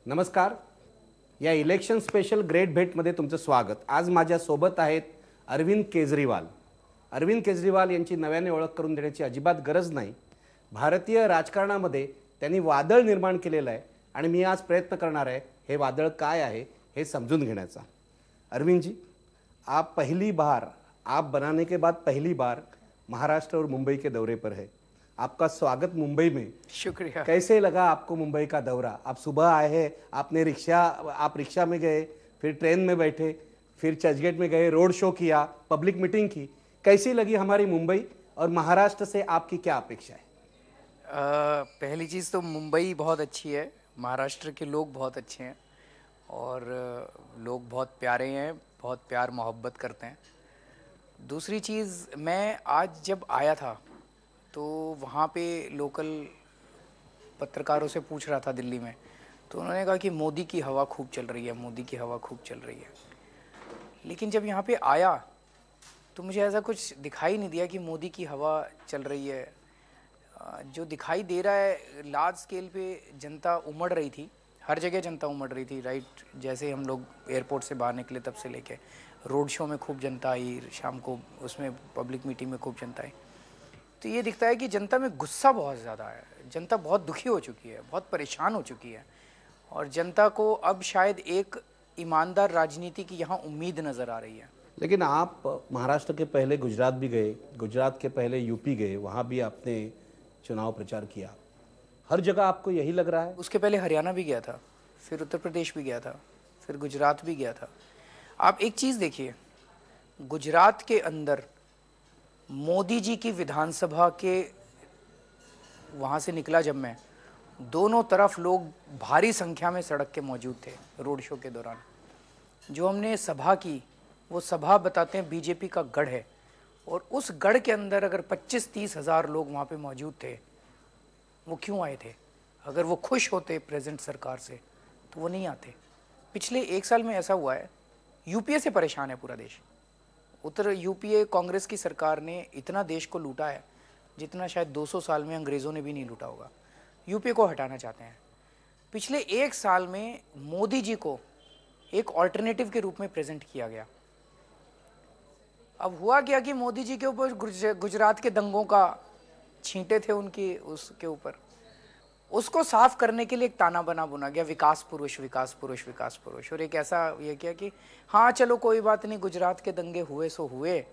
नमस्कार. या election special great भेटमध्ये तुमचं स्वागत. आज माझ्यासोबत आहेत अरविंद केजरीवाल. अरविंद केजरीवाल यांची नव्याने ओळख करून देण्याची अजिबात गरज नाही. भारतीय राजकारणामध्ये त्यांनी वादळ निर्माण केलेलं आहे आणि मी आज प्रयत्न करणार आहे हे वादळ काय आहे हे समजून घेण्याचा. अरविंद जी, आप पहली बार, आप बनाने के बाद पहली बार महाराष्ट्र और मुंबई के दौरे पर है. आपका स्वागत मुंबई में. शुक्रिया. कैसे लगा आपको मुंबई का दौरा? आप सुबह आए हैं, आप रिक्शा में गए, फिर ट्रेन में बैठे, फिर चर्चगेट में गए, रोड शो किया, पब्लिक मीटिंग की. कैसी लगी हमारी मुंबई और महाराष्ट्र से आपकी क्या अपेक्षा है? पहली चीज़ तो मुंबई बहुत अच्छी है, महाराष्ट्र के लोग बहुत अच्छे हैं और लोग बहुत प्यारे हैं, बहुत प्यार मोहब्बत करते हैं. दूसरी चीज़, मैं आज जब आया था तो वहाँ पे लोकल पत्रकारों से पूछ रहा था दिल्ली में, तो उन्होंने कहा कि मोदी की हवा खूब चल रही है, मोदी की हवा खूब चल रही है. लेकिन जब यहाँ पे आया तो मुझे ऐसा कुछ दिखाई नहीं दिया कि मोदी की हवा चल रही है. जो दिखाई दे रहा है, लार्ज स्केल पे जनता उमड़ रही थी, हर जगह जनता उमड़ रही थी. राइट, जैसे हम लोग एयरपोर्ट से बाहर निकले तब से लेके रोड शो में खूब जनता आई, शाम को उसमें पब्लिक मीटिंग में खूब जनता आई. तो ये दिखता है कि जनता में गुस्सा बहुत ज़्यादा है, जनता बहुत दुखी हो चुकी है, बहुत परेशान हो चुकी है और जनता को अब शायद एक ईमानदार राजनीति की यहाँ उम्मीद नज़र आ रही है. लेकिन आप महाराष्ट्र के पहले गुजरात भी गए, गुजरात के पहले यूपी गए, वहाँ भी आपने चुनाव प्रचार किया. हर जगह आपको यही लग रहा है? उसके पहले हरियाणा भी गया था, फिर उत्तर प्रदेश भी गया था, फिर गुजरात भी गया था. आप एक चीज़ देखिए, गुजरात के अंदर मोदी जी की विधानसभा के वहाँ से निकला जब मैं, दोनों तरफ लोग भारी संख्या में सड़क के मौजूद थे रोड शो के दौरान. जो हमने सभा की, वो सभा बताते हैं बीजेपी का गढ़ है और उस गढ़ के अंदर अगर 25-30 हज़ार लोग वहाँ पे मौजूद थे, वो क्यों आए थे? अगर वो खुश होते प्रेजेंट सरकार से तो वो नहीं आते. पिछले 1 साल में ऐसा हुआ है, यूपीए से परेशान है पूरा देश. उत्तर यूपीए कांग्रेस की सरकार ने इतना देश को लूटा है जितना शायद 200 साल में अंग्रेज़ों ने भी नहीं लूटा होगा. यूपीए को हटाना चाहते हैं. पिछले 1 साल में मोदी जी को एक ऑल्टरनेटिव के रूप में प्रेजेंट किया गया. अब हुआ क्या कि मोदी जी के ऊपर गुजरात के दंगों का छींटे थे उनकी, उसके ऊपर उसको साफ करने के लिए एक ताना बना बुना गया, विकास पुरुष विकास पुरुष विकास पुरुष. और एक ऐसा ये किया कि हाँ चलो कोई बात नहीं, गुजरात के दंगे हुए सो हुए,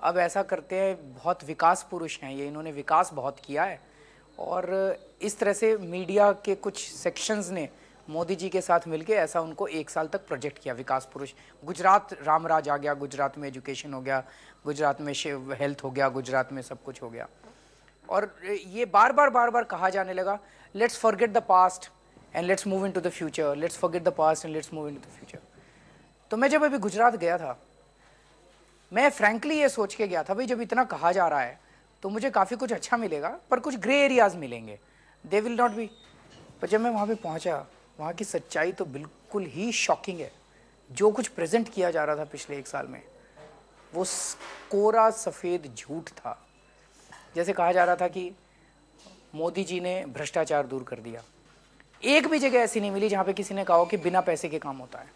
अब ऐसा करते हैं, बहुत विकास पुरुष हैं ये, इन्होंने विकास बहुत किया है. और इस तरह से मीडिया के कुछ सेक्शंस ने मोदी जी के साथ मिलके ऐसा उनको 1 साल तक प्रोजेक्ट किया, विकास पुरुष. गुजरात रामराज आ गया, गुजरात में एजुकेशन हो गया, गुजरात में हेल्थ हो गया, गुजरात में सब कुछ हो गया. और ये बार बार कहा जाने लगा, let's forget the past and let's move into the future, let's forget the past and let's move into the future. तो मैं जब अभी गुजरात गया था, मैं फ्रैंकली ये सोच के गया था भाई जब इतना कहा जा रहा है तो मुझे काफ़ी कुछ अच्छा मिलेगा, पर कुछ ग्रे एरियाज मिलेंगे, दे विल नॉट बी. पर जब मैं वहाँ पे पहुँचा, वहाँ की सच्चाई तो बिल्कुल ही शॉकिंग है. जो कुछ प्रेजेंट किया जा रहा था पिछले 1 साल में, वो कोरा सफ़ेद झूठ था. जैसे कहा जा रहा था कि मोदी जी ने भ्रष्टाचार दूर कर दिया. एक भी जगह ऐसी नहीं मिली जहाँ पे किसी ने कहा हो कि बिना पैसे के काम होता है.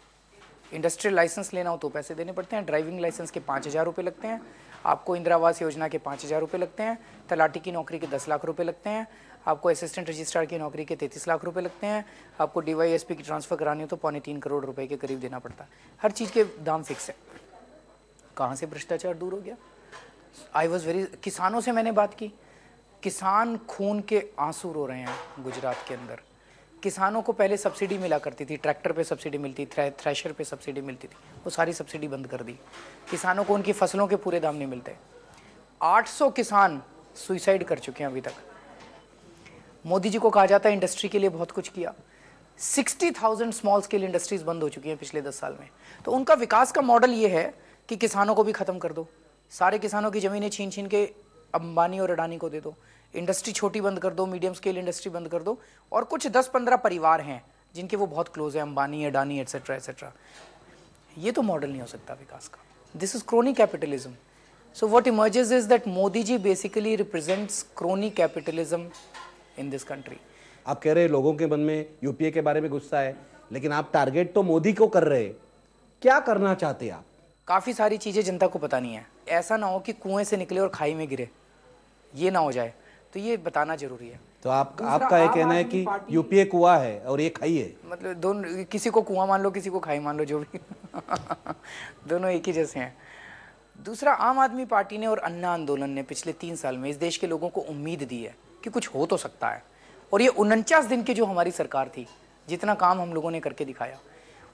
इंडस्ट्रियल लाइसेंस लेना हो तो पैसे देने पड़ते हैं, ड्राइविंग लाइसेंस के 5,000 रुपये लगते हैं, आपको इंदिरा आवास योजना के 5,000 रुपये लगते हैं, तलाटी की नौकरी के 10 लाख रुपये लगते हैं, आपको असिस्टेंट रजिस्ट्रार की नौकरी के 33 लाख रुपये लगते हैं, आपको DYSP की ट्रांसफ़र करानी हो तो 2.25 करोड़ रुपये के करीब देना पड़ता है. हर चीज़ के दाम फिक्स है. कहाँ से भ्रष्टाचार दूर हो गया? I was very. किसानों से मैंने बात की, किसान खून के आंसू रो रहे हैं गुजरात के अंदर. किसानों को पहले सब्सिडी मिला करती थी, ट्रैक्टर पे सब्सिडी मिलती, थ्रेशर पे सब्सिडी मिलती थी, वो सारी सब्सिडी बंद कर दी. किसानों को उनकी फसलों के पूरे दाम नहीं मिलते. 800 किसान सुइसाइड कर चुके हैं अभी तक. मोदी जी को कहा जाता है इंडस्ट्री के लिए बहुत कुछ किया. 60,000 स्मॉल स्केल इंडस्ट्रीज बंद हो चुकी हैं पिछले 10 साल में. तो उनका विकास का मॉडल ये है कि किसानों को भी ख़त्म कर दो, सारे किसानों की ज़मीनें छीन छीन के अंबानी और अडानी को दे दो, इंडस्ट्री छोटी बंद कर दो, मीडियम स्केल इंडस्ट्री बंद कर दो. और कुछ 10-15 परिवार हैं जिनके वो बहुत क्लोज है, अंबानी, अडानी एट्सेट्रा एट्सेट्रा. ये तो मॉडल नहीं हो सकता विकास का. This is crony capitalism. So what emerges is that Modi ji basically represents crony capitalism in this country. आप कह रहे हैं लोगों के मन में यूपीए के बारे में गुस्सा है, लेकिन आप टारगेट तो मोदी को कर रहे हैं। क्या करना चाहते हैं आप? काफी सारी चीजें जनता को पता नहीं है। ऐसा ना हो कि कुएं से निकले और खाई में गिरे, ये ना हो जाए, तो ये बताना जरूरी है। तो आपका ये कहना है कि यूपीए कुआं है और ये खाई है? मतलब दोनों, किसी को कुआं मान लो, किसी को खाई मान लो, जो भी दोनों एक ही जैसे हैं। दूसरा, आम आदमी पार्टी ने और अन्ना आंदोलन ने पिछले 3 साल में इस देश के लोगों को उम्मीद दी है कि कुछ हो तो सकता है। और ये 49 दिन की जो हमारी सरकार थी, जितना काम हम लोगों ने करके दिखाया,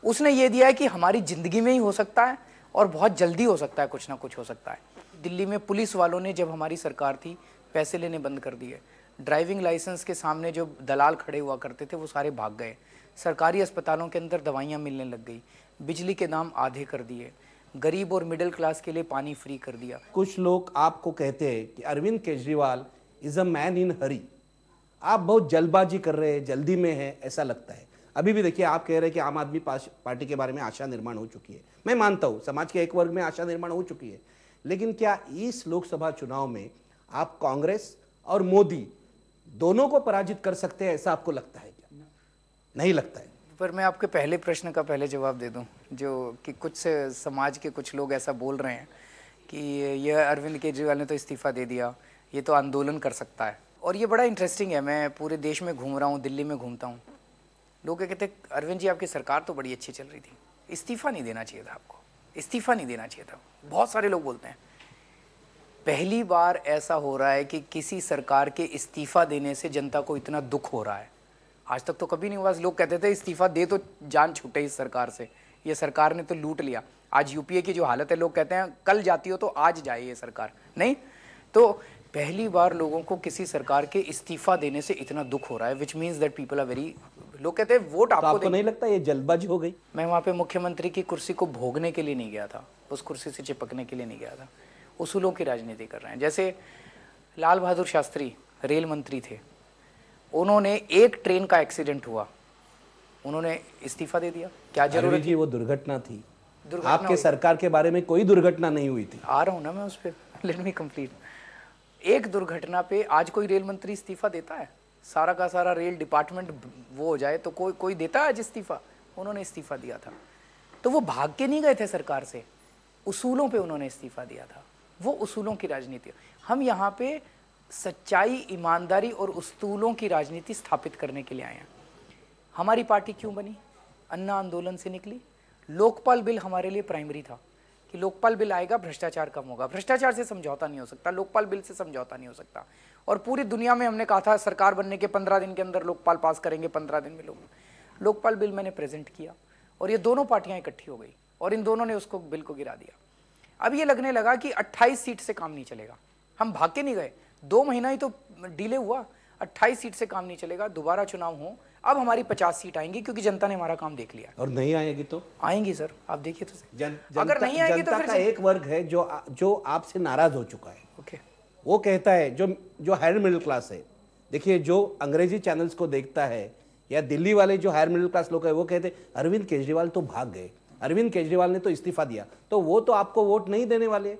उसने ये दिया है कि हमारी जिंदगी में ही हो सकता है और बहुत जल्दी हो सकता है, कुछ ना कुछ हो सकता है। दिल्ली में पुलिस वालों ने, जब हमारी सरकार थी, पैसे लेने बंद कर दिए। ड्राइविंग लाइसेंस के सामने जो दलाल खड़े हुआ करते थे वो सारे भाग गए। सरकारी अस्पतालों के अंदर दवाइयाँ मिलने लग गई। बिजली के दाम आधे कर दिए। गरीब और मिडिल क्लास के लिए पानी फ्री कर दिया। कुछ लोग आपको कहते हैं कि Arvind Kejriwal is a man in hurry. आप बहुत जल्दबाजी कर रहे हैं, जल्दी में है, ऐसा लगता है। अभी भी देखिए, आप कह रहे हैं कि आम आदमी पार्टी के बारे में आशा निर्माण हो चुकी है। मैं मानता हूं समाज के एक वर्ग में आशा निर्माण हो चुकी है, लेकिन क्या इस लोकसभा चुनाव में आप कांग्रेस और मोदी दोनों को पराजित कर सकते हैं, ऐसा आपको लगता है क्या? नहीं लगता है। पर मैं आपके पहले प्रश्न का पहले जवाब दे दूं, जो कि कुछ समाज के कुछ लोग ऐसा बोल रहे हैं कि ये अरविंद केजरीवाल ने तो इस्तीफा दे दिया, ये तो आंदोलन कर सकता है। और ये बड़ा इंटरेस्टिंग है। मैं पूरे देश में घूम रहा हूँ, दिल्ली में घूमता हूँ, लोग कहते हैं अरविंद जी आपकी सरकार तो बड़ी अच्छी चल रही थी, इस्तीफा नहीं देना चाहिए था आपको, इस्तीफा नहीं देना चाहिए था। बहुत सारे लोग बोलते हैं। पहली बार ऐसा हो रहा है कि किसी सरकार के इस्तीफा देने से जनता को इतना दुख हो रहा है। आज तक तो कभी नहीं हुआ। लोग कहते थे इस्तीफा दे तो जान छूटे इस सरकार से, ये सरकार ने तो लूट लिया। आज यूपीए की जो हालत है, लोग कहते हैं कल जाती हो तो आज जाए ये सरकार, नहीं। तो पहली बार लोगों को किसी सरकार के इस्तीफा देने से इतना दुख हो रहा है, which means that people are very, लोग कहते हैं वोट तो आपको नहीं लगता ये जल्दबाजी हो गई? मैं वहाँ पे मुख्यमंत्री की कुर्सी को भोगने के लिए नहीं गया था, उस कुर्सी से चिपकने के लिए नहीं गया था। उसूलों की राजनीति कर रहे हैं। जैसे लाल बहादुर शास्त्री रेल मंत्री थे, उन्होंने एक ट्रेन का एक्सीडेंट हुआ, उन्होंने इस्तीफा दे दिया। क्या जरूरत थी? वो दुर्घटना थी। आपके सरकार के बारे में कोई दुर्घटना नहीं हुई थी। आ रहा हूं ना मैं उस पर, लेट मी कंप्लीट। एक दुर्घटना पे आज कोई रेल मंत्री इस्तीफा देता है? सारा का सारा रेल डिपार्टमेंट वो हो जाए तो कोई देता है आज इस्तीफा? उन्होंने इस्तीफा दिया था। तो वो भाग के नहीं गए थे सरकार से, उसूलों पे उन्होंने इस्तीफा दिया था। वो उसूलों की राजनीति। हम यहाँ पे सच्चाई, ईमानदारी और उसूलों की राजनीति स्थापित करने के लिए आए हैं। हमारी पार्टी क्यों बनी? अन्ना आंदोलन से निकली। लोकपाल बिल हमारे लिए प्राइमरी था कि लोकपाल बिल आएगा, भ्रष्टाचार कम होगा। भ्रष्टाचार से समझौता नहीं हो सकता, लोकपाल बिल से समझौता नहीं हो सकता। और पूरी दुनिया में हमने कहा था सरकार बनने के 15 दिन के अंदर लोकपाल पास करेंगे, 15 दिन में लोकपाल बिल मैंने प्रेजेंट किया और ये दोनों पार्टियां इकट्ठी हो गई और इन दोनों ने उसको बिल को गिरा दिया। अब ये लगने लगा कि 28 सीट से काम नहीं चलेगा। हम भाग के नहीं गए, 2 महीना ही तो डिले हुआ। 28 सीट से काम नहीं चलेगा, दोबारा चुनाव हो। अब हमारी 50 सीट आएंगी क्योंकि जनता ने हमारा काम देख लिया। और नहीं आएगी तो? आएंगी सर, आप देखिए तो अगर नहीं आएगी तो फिर एक वर्ग है जो आपसे नाराज हो चुका है। ओके। वो कहता है, जो हायर मिडिल क्लास है, देखिए जो अंग्रेजी चैनल्स को देखता है या दिल्ली वाले जो हायर मिडिल क्लास लोग है, वो कहते हैं अरविंद केजरीवाल तो भाग गए, अरविंद केजरीवाल ने तो इस्तीफा दिया, तो वो तो आपको वोट नहीं देने वाले।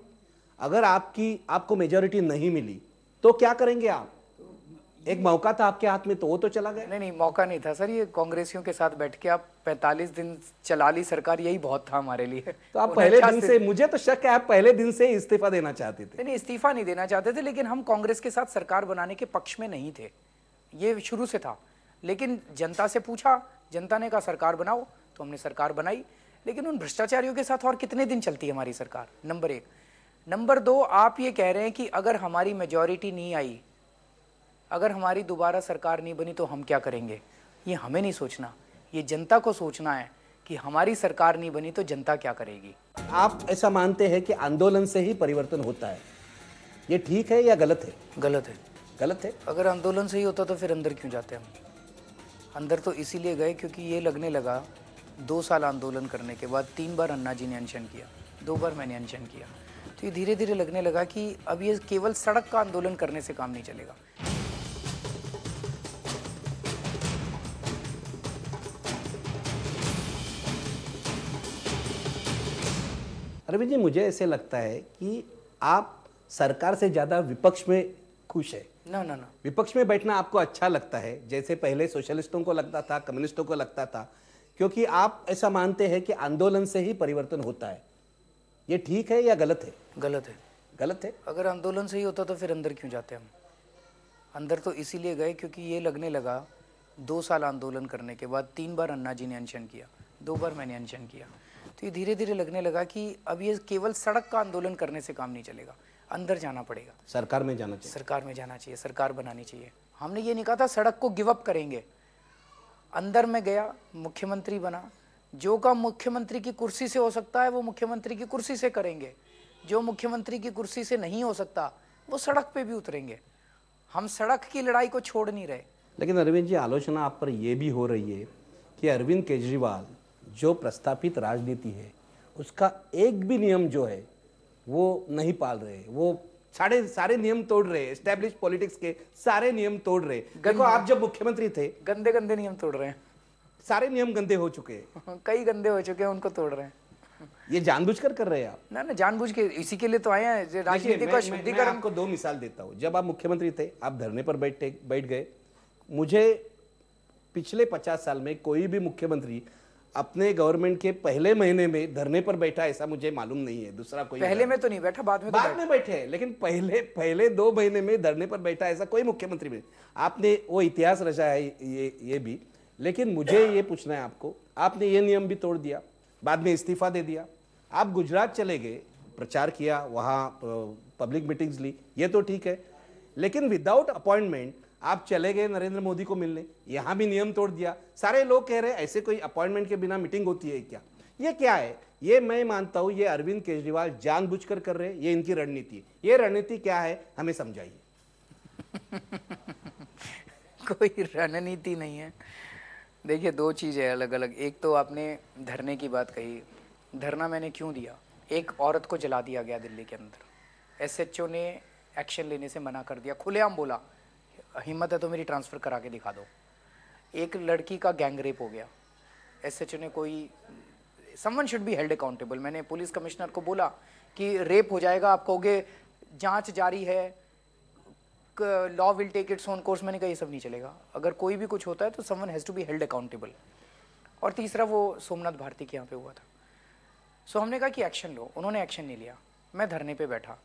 अगर आपको मेजोरिटी नहीं मिली तो क्या करेंगे आप? एक मौका था आपके हाथ में, तो वो तो चला गया। नहीं, मौका नहीं था सर। ये कांग्रेसियों के साथ बैठ के आप 45 दिन चला ली सरकार, यही बहुत था हमारे लिए। तो आप पहले दिन से, मुझे तो शक है आप पहले दिन से इस्तीफा देना चाहते थे। नहीं, इस्तीफा नहीं देना चाहते थे, लेकिन हम कांग्रेस के साथ सरकार बनाने के पक्ष में नहीं थे, ये शुरू से था। लेकिन जनता से पूछा, जनता ने कहा सरकार बनाओ, तो हमने सरकार बनाई। लेकिन उन भ्रष्टाचारियों के साथ और कितने दिन चलती है हमारी सरकार? नंबर 1। नंबर 2, आप ये कह रहे हैं कि अगर हमारी मेजॉरिटी नहीं आई, अगर हमारी दोबारा सरकार नहीं बनी तो हम क्या करेंगे? ये हमें नहीं सोचना, ये जनता को सोचना है कि हमारी सरकार नहीं बनी तो जनता क्या करेगी। आप ऐसा मानते हैं कि आंदोलन से ही परिवर्तन होता है, ये ठीक है या गलत है? गलत है। गलत है? अगर आंदोलन से ही होता तो फिर अंदर क्यों जाते हम? अंदर तो इसीलिए गए क्योंकि ये लगने लगा 2 साल आंदोलन करने के बाद 3 बार अन्ना जी ने अनशन किया, 2 बार मैंने अनशन किया, तो ये धीरे धीरे लगने लगा कि अब ये केवल सड़क का आंदोलन करने से काम नहीं चलेगा। अरविंद जी, मुझे ऐसे लगता है कि आप सरकार से ज्यादा विपक्ष में खुश है। ना, विपक्ष में बैठना आपको अच्छा लगता है, जैसे पहले सोशलिस्टों को लगता था, कम्युनिस्टों को लगता था क्योंकि आप ऐसा मानते हैं कि आंदोलन से ही परिवर्तन होता है। ये ठीक है या गलत है? गलत है। गलत है। अगर आंदोलन से ही होता तो फिर अंदर क्यों जाते हम? अंदर तो इसीलिए गए क्योंकि ये लगने लगा 2 साल आंदोलन करने के बाद 3 बार अन्ना जी ने अनशन किया, 2 बार मैंने अनशन किया, तो ये धीरे धीरे लगने लगा कि अब ये केवल सड़क का आंदोलन करने से काम नहीं चलेगा, अंदर जाना पड़ेगा, सरकार में जाना चाहिए। सरकार में जाना चाहिए, सरकार बनानी चाहिए। हमने ये नहीं कहा था सड़क को गिव अप करेंगे। अंदर में गया, मुख्यमंत्री बना। जो काम मुख्यमंत्री की कुर्सी से हो सकता है वो मुख्यमंत्री की कुर्सी से करेंगे, जो मुख्यमंत्री की कुर्सी से नहीं हो सकता वो सड़क पे भी उतरेंगे। हम सड़क की लड़ाई को छोड़ नहीं रहे। लेकिन अरविंद जी, आलोचना आप पर यह भी हो रही है कि अरविंद केजरीवाल जो प्रस्तापित राजनीति है उसका एक भी नियम जो है वो नहीं पाल रहे, वो सारे नियम तोड़ रहे, एस्टैब्लिश पॉलिटिक्स के सारे नियम तोड़ रहे। देखो, आप जब मुख्यमंत्री थे, गंदे गंदे नियम तोड़ रहे हैं, सारे नियम गंदे हो चुके हैं, कई गंदे हो चुके हैं, उनको तोड़ रहे हैं। ये जानबूझकर कर रहे हैं आप? ना जानबूझ के, इसी के लिए तो आए हैं, राजनीति का शुद्धिकरण। मैं आपको 2 मिसाल देता हूँ। जब आप मुख्यमंत्री थे, आप धरने पर बैठ गए। मुझे पिछले 50 साल में कोई भी मुख्यमंत्री अपने गवर्नमेंट के पहले महीने में धरने पर बैठा ऐसा मुझे मालूम नहीं है। दूसरा कोई पहले में तो नहीं बैठा, बाद में बैठे, लेकिन पहले 2 महीने में धरने पर बैठा ऐसा कोई मुख्यमंत्री नहीं। आपने वो इतिहास रचा है ये भी। लेकिन मुझे ये पूछना है आपको, आपने ये नियम भी तोड़ दिया, बाद में इस्तीफा दे दिया, आप गुजरात चले गए, प्रचार किया, वहाँ पब्लिक मीटिंग्स ली, ये तो ठीक है। लेकिन विदाउट अपॉइंटमेंट आप चले गए नरेंद्र मोदी को मिलने, यहां भी नियम तोड़ दिया। सारे लोग कह रहे हैं ऐसे कोई अपॉइंटमेंट के बिना मीटिंग होती है क्या? ये क्या है? ये मैं मानता हूं ये अरविंद केजरीवाल जानबूझकर कर रहे हैं, ये इनकी रणनीति है। ये रणनीति क्या है, हमें समझाइए। कोई रणनीति नहीं है। देखिए, 2 चीज़ है अलग अलग। एक तो आपने धरने की बात कही, धरना मैंने क्यों दिया? एक औरत को जला दिया गया दिल्ली के अंदर, एसएचओ ने एक्शन लेने से मना कर दिया, खुलेआम बोला हिम्मत है तो मेरी ट्रांसफ़र करा के दिखा दो। एक लड़की का गैंग रेप हो गया, एसएचओ ने कोई, someone should be held accountable. मैंने पुलिस कमिश्नर को बोला कि रेप हो जाएगा, आप कहोगे जांच जारी है, law will take its own course. मैंने कहा ये सब नहीं चलेगा, अगर कोई भी कुछ होता है तो someone has to be held accountable. और तीसरा वो सोमनाथ भारती के यहाँ पे हुआ था। सो हमने कहा कि एक्शन लो, उन्होंने एक्शन नहीं लिया। मैं धरने पे बैठा।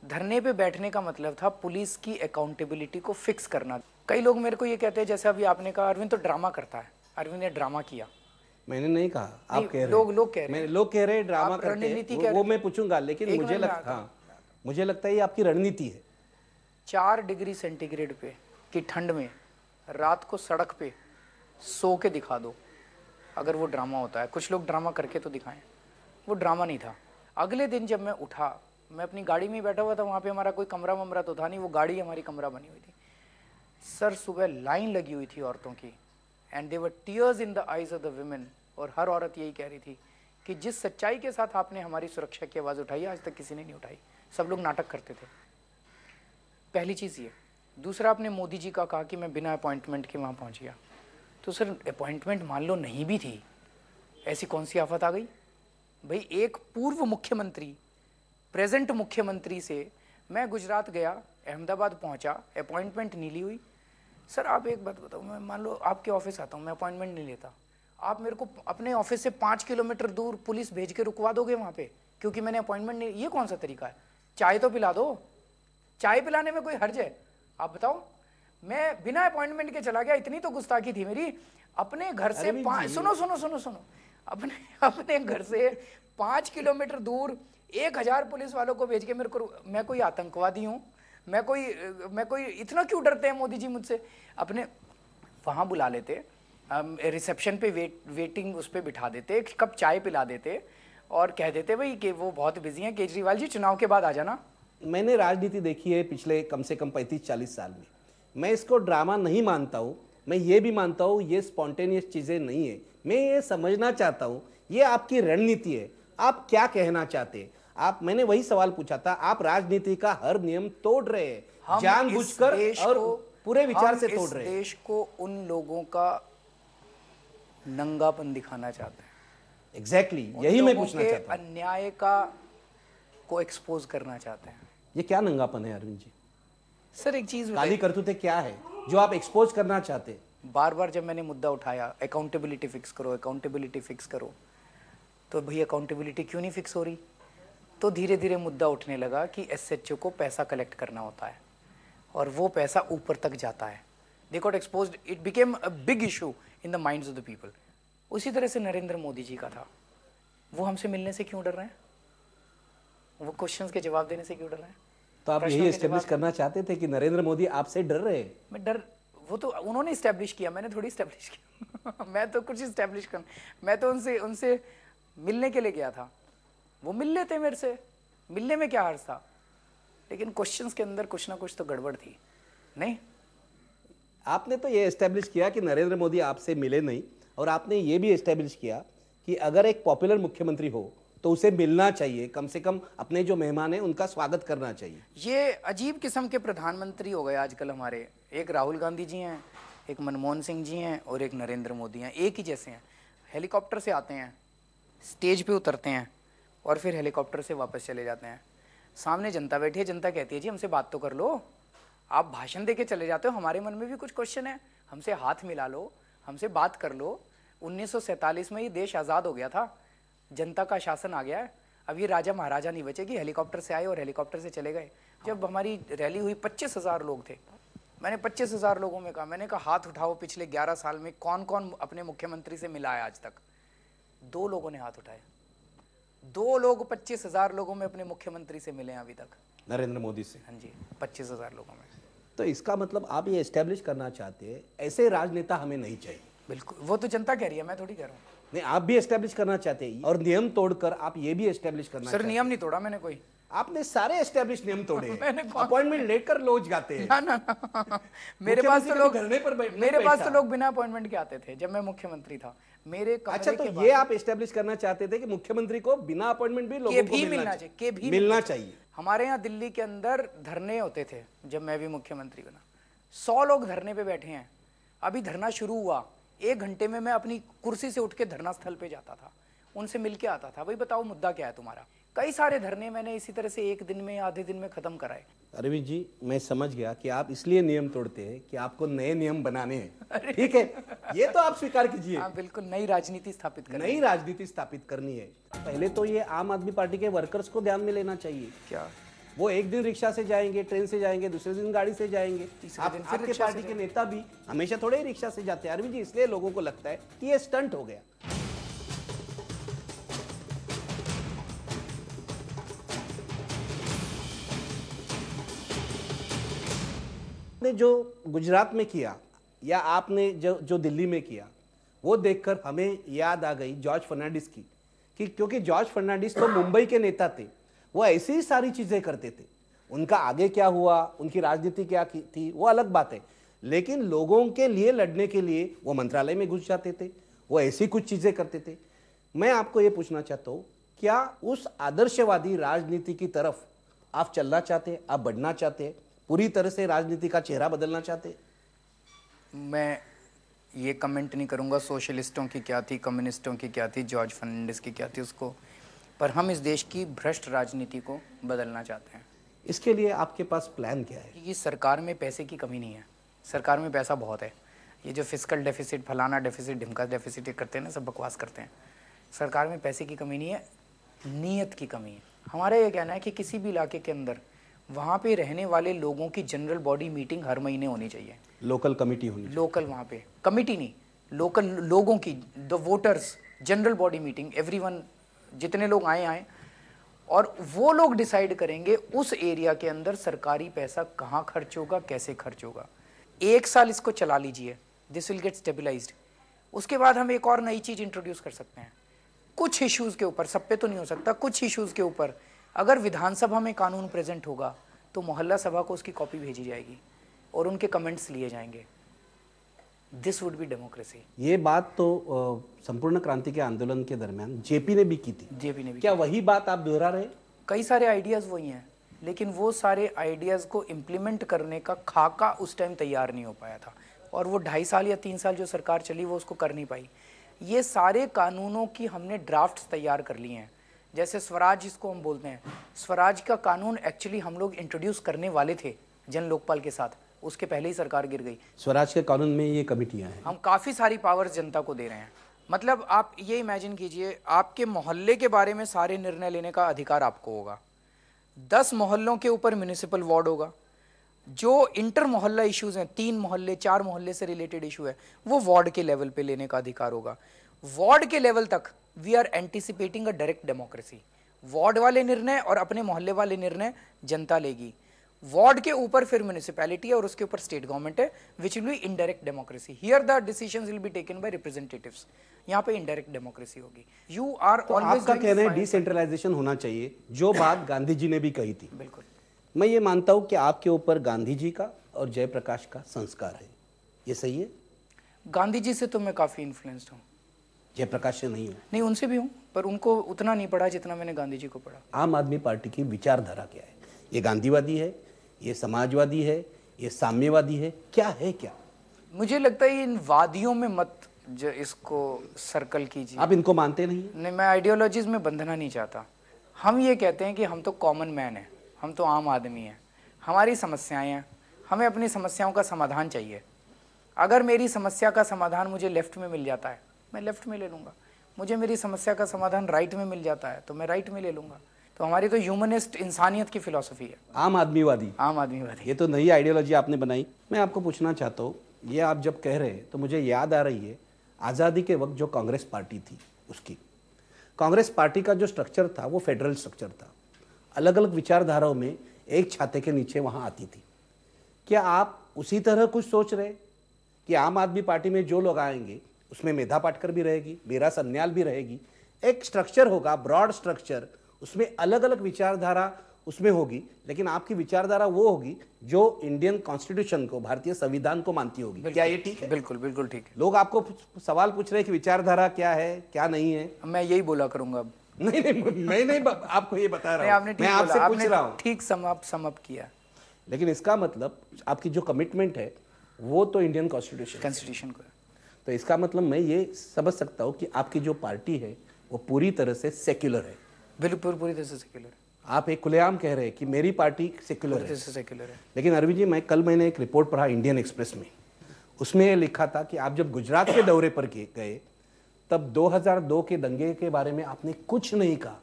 धरने पे बैठने का मतलब था पुलिस की अकाउंटेबिलिटी को फिक्स करना। कई लोग मेरे को ये कहते हैं, जैसे अभी आपने कहा अरविंद तो ड्रामा करता है, अरविंद ने ड्रामा किया। मैंने नहीं कहा, आप कह रहे, लोग कह रहे ड्रामा करते हैं, वो मैं पूछूंगा। लेकिन मुझे लगता है ये आपकी रणनीति है। 4 डिग्री सेंटीग्रेड पे की ठंड में रात को सड़क पे सो के दिखा दो, अगर वो ड्रामा होता है। कुछ लोग ड्रामा करके तो दिखाएं, वो ड्रामा नहीं था। अगले दिन जब मैं उठा, मैं अपनी गाड़ी में ही बैठा हुआ था, वहाँ पे हमारा कोई कमरा वमरा तो था नहीं, वो गाड़ी हमारी कमरा बनी हुई थी। सर, सुबह लाइन लगी हुई थी औरतों की, and there were tears in the eyes of the women. और हर औरत यही कह रही थी कि जिस सच्चाई के साथ आपने हमारी सुरक्षा की आवाज़ उठाई, आज तक किसी ने नहीं उठाई। सब लोग नाटक करते थे। पहली चीज़ ये। दूसरा, आपने मोदी जी का कहा कि मैं बिना अपॉइंटमेंट के वहाँ पहुँच गया। तो सर, अपॉइंटमेंट मान लो नहीं भी थी, ऐसी कौन सी आफत आ गई भाई? एक पूर्व मुख्यमंत्री, प्रेजेंट मुख्यमंत्री से मैं गुजरात गया, अहमदाबाद पहुंचा, अपॉइंटमेंट नहीं ली हुई। सर, आप एक बात बताओ, मैं मान लो आपके ऑफिस आता हूँ, मैं अपॉइंटमेंट नहीं लेता, आप मेरे को अपने ऑफिस से 5 किलोमीटर दूर पुलिस भेज के रुकवा दोगे वहाँ पे क्योंकि मैंने अपॉइंटमेंट नहीं? ये कौन सा तरीका है? चाय तो पिला दो, चाय पिलाने में कोई हर्ज है? आप बताओ। मैं बिना अपॉइंटमेंट के चला गया, इतनी तो गुस्ताखी थी मेरी। अपने घर से सुनो, अपने घर से 5 किलोमीटर दूर 1000 पुलिस वालों को भेज के मेरे को, मैं कोई आतंकवादी हूँ? मैं कोई इतना क्यों डरते हैं मोदी जी मुझसे? अपने वहाँ बुला लेते, रिसेप्शन पे वेटिंग उस पर बिठा देते, कप चाय पिला देते और कह देते भाई कि वो बहुत बिजी हैं, केजरीवाल जी चुनाव के बाद आ जाना। मैंने राजनीति देखी है पिछले कम से कम 35-40 साल में। मैं इसको ड्रामा नहीं मानता हूँ। मैं ये भी मानता हूँ ये स्पॉन्टेनियस चीज़ें नहीं है। मैं ये समझना चाहता हूँ ये आपकी रणनीति है, आप क्या कहना चाहते हैं। आप, मैंने वही सवाल पूछा था, आप राजनीति का हर नियम तोड़ रहे हैं, जानबूझकर और पूरे विचार से तोड़ रहे हैं। देश को उन लोगों का नंगापन दिखाना चाहते हैं। एग्जैक्टली, यही मैं पूछना चाहता हूं। अन्याय का को एक्सपोज करना चाहते हैं। ये क्या नंगापन है अरविंद जी? सर, एक चीज काली करतूतें क्या है जो आप एक्सपोज करना चाहते हैं? बार बार जब मैंने मुद्दा उठाया अकाउंटेबिलिटी फिक्स करो, अकाउंटेबिलिटी फिक्स करो, तो भाई अकाउंटेबिलिटी क्यों नहीं फिक्स हो रही? तो धीरे धीरे मुद्दा उठने लगा कि एसएचओ को पैसा कलेक्ट करना होता है और वो पैसा ऊपर तक जाता है। They got exposed, it became a big issue in the minds of the people. उसी तरह से नरेंद्र मोदी जी का था, वो हमसे मिलने से क्यों डर रहे हैं? वो क्वेश्चंस के जवाब देने से क्यों डर रहे हैं? तो आप यही एस्टेब्लिश करना चाहते थे कि नरेंद्र मोदी आपसे डर रहे हैं? मैं डर, वो तो उन्होंने इस्टेब्लिश किया, मैंने थोड़ी इस्टेब्लिश किया मैं तो कुछ इस्टेब्लिश कर, मैं तो उनसे मिलने के लिए गया था। वो मिल लेते मेरे से, मिलने में क्या हर्ज था? लेकिन क्वेश्चंस के अंदर कुछ ना कुछ तो गड़बड़ थी। नहीं, आपने तो ये एस्टेब्लिश किया कि नरेंद्र मोदी आपसे मिले नहीं, और आपने ये भी एस्टेब्लिश किया कि अगर एक पॉपुलर मुख्यमंत्री हो तो उसे मिलना चाहिए, कम से कम अपने जो मेहमान हैं उनका स्वागत करना चाहिए। ये अजीब किस्म के प्रधानमंत्री हो गए आजकल हमारे। एक राहुल गांधी जी हैं, एक मनमोहन सिंह जी हैं और एक नरेंद्र मोदी हैं, एक ही जैसे हैं। हेलीकॉप्टर से आते हैं, स्टेज पे उतरते हैं और फिर हेलीकॉप्टर से वापस चले जाते हैं। सामने जनता बैठी है, जनता कहती है जी हमसे बात तो कर लो, आप भाषण दे के चले जाते हो, हमारे मन में भी कुछ क्वेश्चन है, हमसे हाथ मिला लो, हमसे बात कर लो। 1947 में ये देश आज़ाद हो गया था, जनता का शासन आ गया है। अब ये राजा महाराजा नहीं बचे कि हेलीकॉप्टर से आए और हेलीकॉप्टर से चले गए। जब हमारी रैली हुई 25,000 लोग थे, मैंने 25,000 लोगों में कहा, मैंने कहा हाथ उठाओ पिछले 11 साल में कौन कौन अपने मुख्यमंत्री से मिला है आज तक? 2 लोगों ने हाथ उठाए। 2 लोग 25,000 लोगों में अपने मुख्यमंत्री से मिले हैं अभी तक, नरेंद्र मोदी से। हाँ जी, 25,000 लोगों में। तो इसका मतलब आप ये एस्टेब्लिश करना चाहते हैं ऐसे राजनेता हमें नहीं चाहिए। बिल्कुल, वो तो जनता कह रही है, मैं थोड़ी कह रहा हूँ। नहीं, आप भी एस्टेब्लिश करना चाहते हैं और नियम तोड़कर आप ये भी एस्टेब्लिश करना सर चाहते नियम नहीं तोड़ा मैंने कोई। हैं। आपने सारे एस्टेब्लिश नियम तोड़े मैंने हैं। कौन- अपॉइंटमेंट लेकर लोग जाते हैं। ना ना मेरे पास तो मुख्यमंत्री लोग के धरने पर नहीं मेरे पास तो बैठा। लोग बिना अपॉइंटमेंट के आते थे जब मैं मुख्यमंत्री था। मेरे कमरे अच्छा, तो के ये आप एस्टेब्लिश करना चाहते थे कि मुख्यमंत्री को बिना अपॉइंटमेंट भी लोगों को मिलना चाहिए, के भी मिलना चाहिए। हमारे यहाँ दिल्ली के अंदर धरने होते थे जब मैं भी मुख्यमंत्री बना। 100 लोग धरने पे बैठे हैं, अभी धरना शुरू हुआ, 1 घंटे में मैं अपनी कुर्सी से उठ के धरना स्थल पे जाता था, उनसे मिल के आता था, भाई बताओ मुद्दा क्या है तुम्हारा। कई सारे धरने मैंने इसी तरह से 1 दिन में, आधे दिन में खत्म कराए। अरविंद जी, मैं समझ गया कि आप इसलिए नियम तोड़ते हैं कि आपको नए नियम बनाने हैं। ठीक है, ये तो आप स्वीकार कीजिए। हाँ बिल्कुल, नई राजनीति स्थापित करनी। नई राजनीति स्थापित करनी है। पहले तो ये आम आदमी पार्टी के वर्कर्स को ध्यान में लेना चाहिए। क्या वो एक दिन रिक्शा से जाएंगे, ट्रेन से जाएंगे, दूसरे दिन गाड़ी से जाएंगे। आपके पार्टी के नेता भी हमेशा थोड़े ही रिक्शा से जाते हैं। अरविंद जी, इसलिए लोगों को लगता है कि ये स्टंट हो गया। आपने जो गुजरात में किया या आपने जो दिल्ली में किया, वो देखकर हमें याद आ गई जॉर्ज फर्नांडिस की, कि क्योंकि जॉर्ज फर्नांडिस तो मुंबई के नेता थे, वो ऐसी ही सारी चीजें करते थे। उनका आगे क्या हुआ, उनकी राजनीति क्या थी, वो अलग बात है, लेकिन लोगों के लिए लड़ने के लिए वो मंत्रालय में घुस जाते थे, वो ऐसी कुछ चीजें करते थे। मैं आपको ये पूछना चाहता हूं, क्या उस आदर्शवादी राजनीति की तरफ आप चलना चाहते हैं, आप बढ़ना चाहते हैं, पूरी तरह से राजनीति का चेहरा बदलना चाहते हैं? मैं ये कमेंट नहीं करूंगा सोशलिस्टों की क्या थी, कम्युनिस्टों की क्या थी, जॉर्ज फर्नांडिस की क्या थी उसको, पर हम इस देश की भ्रष्ट राजनीति को बदलना चाहते हैं। इसके लिए आपके पास प्लान क्या है? ये सरकार में पैसे की कमी नहीं है, सरकार में पैसा बहुत है। ये जो फिस्कल डेफिसिट, फलाना डेफिसिट, ढिमका डेफिसिट करते हैं ना, सब बकवास करते हैं। सरकार में पैसे की कमी नहीं है, नीयत की कमी है। हमारा ये कहना है कि किसी भी इलाके के अंदर वहाँ पे रहने वाले लोगों की जनरल बॉडी मीटिंग हर महीने होनी चाहिए। लोकल कमिटी होनी, लोकल, वहाँ पे कमिटी नहीं, लोकल लोगों की, the voters general body meeting, everyone, जितने लोग आए और वो लोग डिसाइड करेंगे उस एरिया के अंदर सरकारी पैसा कहाँ खर्च होगा, कैसे खर्च होगा। 1 साल इसको चला लीजिए, दिस विल गेट स्टेबलाइज्ड। उसके बाद हम एक और नई चीज इंट्रोड्यूस कर सकते हैं। कुछ इश्यूज के ऊपर, सब पे तो नहीं हो सकता, कुछ इश्यूज के ऊपर अगर विधानसभा में कानून प्रेजेंट होगा तो मोहल्ला सभा को उसकी कॉपी भेजी जाएगी और उनके कमेंट्स लिए जाएंगे। This would be democracy. ये बात तो संपूर्ण क्रांति के आंदोलन के दरमियान जेपी ने भी की थी। जेपी ने भी। क्या वही बात आप दोहरा रहे? कई सारे आइडियाज वही हैं, लेकिन वो सारे आइडियाज को इम्प्लीमेंट करने का खाका उस टाइम तैयार नहीं हो पाया था, और वो 2.5 साल या 3 साल जो सरकार चली वो उसको कर नहीं पाई। ये सारे कानूनों की हमने ड्राफ्ट्स तैयार कर लिए हैं। जैसे स्वराज जिसको हम बोलते हैं, स्वराज का कानून एक्चुअली हम लोग इंट्रोड्यूस करने वाले थे जन लोकपाल के साथ, उसके पहले ही सरकार गिर गई। स्वराज के कानून में ये कमिटियां हैं। हम काफी सारी पावर्स जनता को दे रहे हैं। मतलब आप ये इमेजिन कीजिए, आपके मोहल्ले के बारे में सारे निर्णय लेने का अधिकार आपको होगा। 10 मोहल्लों के ऊपर म्युनिसिपल वार्ड होगा। जो इंटर मोहल्ला इश्यूज हैं, 3 मोहल्ले 4 मोहल्ले से रिलेटेड इशू है, वो वार्ड के लेवल पे लेने का अधिकार होगा। वार्ड के लेवल तक we are anticipating a direct democracy. Ward वाले निर्णय और अपने मोहल्ले वाले निर्णय जनता लेगी। वार्ड के ऊपर फिर म्युनिसिपैलिटी है और उसके ऊपर स्टेट गवर्नमेंट है, which will be indirect democracy. Here the decisions will be taken by representatives. यहाँ पे इनडायरेक्ट डेमोक्रेसी होगी। यू आर ऑलवेज, आपका कहना है डिसेंट्रलाइजेशन होना चाहिए, जो बात गांधी जी ने भी कही थी। बिल्कुल। मैं ये मानता हूं कि आपके ऊपर गांधी जी का और जयप्रकाश का संस्कार है, ये सही है? गांधी जी से तो मैं काफी इन्फ्लुएंस्ड हूँ। जयप्रकाश से नहीं हूं। नहीं, उनसे भी हूँ, पर उनको उतना नहीं पढ़ा जितना मैंने गांधी जी को पढ़ा। आम आदमी पार्टी की विचारधारा क्या है? ये गांधीवादी है, ये समाजवादी है, ये साम्यवादी है, क्या है क्या? मुझे लगता है इन वादियों में मत जो इसको सर्कल कीजिए। आप इनको मानते नहीं? नहीं, मैं आइडियोलॉजीज में बंधना नहीं चाहता। हम ये कहते हैं कि हम तो कॉमन मैन हैं, हम तो आम आदमी हैं, हमारी समस्याएं हैं, हमें अपनी समस्याओं का समाधान चाहिए। अगर मेरी समस्या का समाधान मुझे लेफ्ट में मिल जाता है, मैं लेफ्ट में ले लूँगा। मुझे मेरी समस्या का समाधान राइट में मिल जाता है तो मैं राइट में ले लूँगा। तो हमारी तो ह्यूमनिस्ट इंसानियत की फिलॉसफी है। आम आदमीवादी। आम आदमीवादी। ये तो नई आइडियोलॉजी आपने बनाई। मैं आपको पूछना चाहता हूँ, ये आप जब कह रहे हैं तो मुझे याद आ रही है आज़ादी के वक्त जो कांग्रेस पार्टी थी, उसकी कांग्रेस पार्टी का जो स्ट्रक्चर था वो फेडरल स्ट्रक्चर था। अलग अलग विचारधाराओं में एक छाते के नीचे वहाँ आती थी। क्या आप उसी तरह कुछ सोच रहे कि आम आदमी पार्टी में जो लोग आएंगे उसमें मेधा पाटकर भी रहेगी, मीरा सन्याल भी रहेगी, एक स्ट्रक्चर होगा, ब्रॉड स्ट्रक्चर, उसमें अलग अलग विचारधारा उसमें होगी, लेकिन आपकी विचारधारा वो होगी जो इंडियन कॉन्स्टिट्यूशन को, भारतीय संविधान को मानती होगी। क्या ये ठीक है? बिल्कुल बिल्कुल ठीक है। लोग आपको सवाल पूछ रहे हैं कि विचारधारा क्या है क्या नहीं है। मैं यही बोला करूंगा अब। नहीं नहीं, मैं नहीं आपको ये बता रहा हूँ, मैं आपसे पूछ रहा हूँ। ठीक समअप किया। लेकिन इसका मतलब आपकी जो कमिटमेंट है वो तो इंडियन कॉन्स्टिट्यूशन को है। तो इसका मतलब मैं ये समझ सकता हूँ कि आपकी जो पार्टी है वो पूरी तरह से सेक्युलर है। बिल्कुल पूरी तरह से सेक्युलर है। आप एक खुलेआम कह रहे हैं कि मेरी पार्टी सेक्युलर है। सेक्युलर है। लेकिन अरविंद जी, मैंने एक रिपोर्ट पढ़ा इंडियन एक्सप्रेस में, उसमें ये लिखा था कि आप जब गुजरात के दौरे पर गए तब 2002 के दंगे के बारे में आपने कुछ नहीं कहा।